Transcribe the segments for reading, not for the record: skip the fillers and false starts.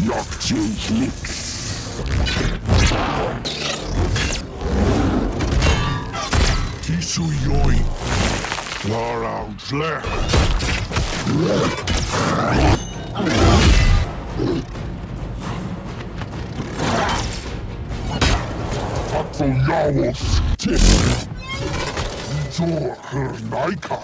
Jak cię liks. Tisu joj. Lara źle. A co jałos? Ty. Co hernajka?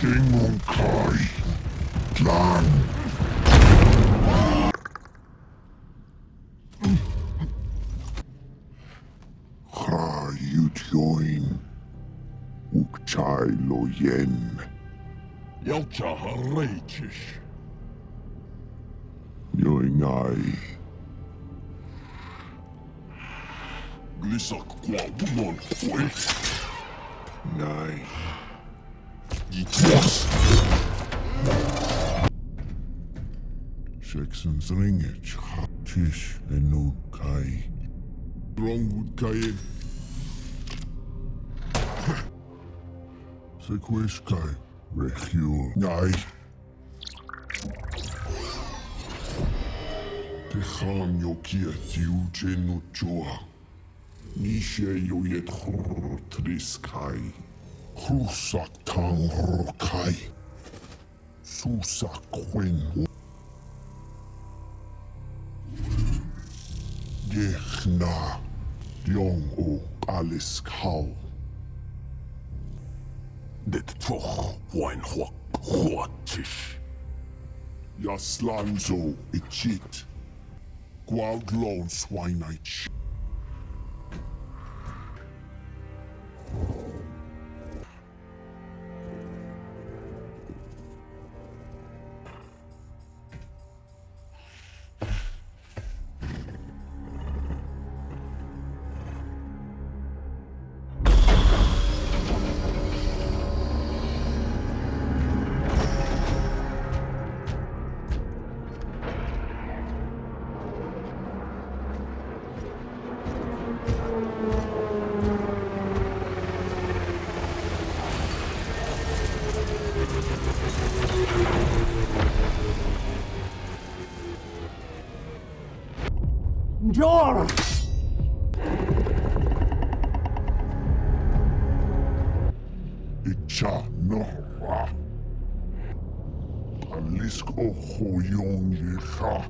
Gingon Kwei. Plan. Ha Yutjoin. Ukchai lo yen. Yalcha hareichish. Yoingai. Glisak kwa wunon Kwei. Nai. Yitwas. Jackson's ringage. Tish enu kai. Wrongwood kain. Sequeskai. Regiul. Nai. Te gaan yo kia tiu chenu chua. Nishe yo yet triskai. Krusak tang rokai. Susak quen. Gechna. Diong o alis kau. Dit toch wijn huatish. Yaslanzo ichit. Gwaldlon swinite. Door! Icha no ra. Alisk o hoyon yecha.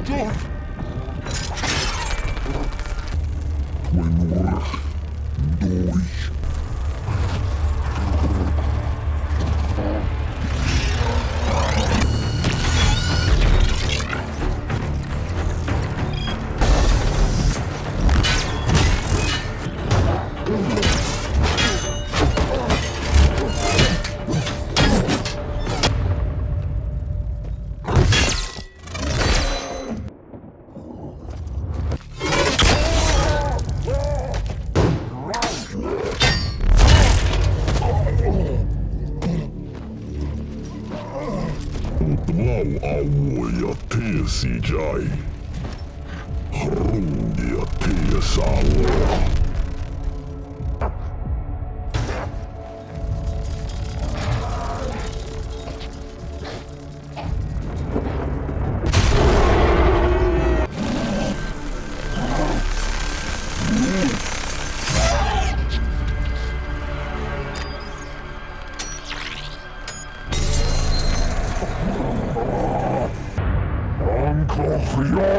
George! Twenor. Doi. Wow, awoja teesi jai. Hrungia teesalla.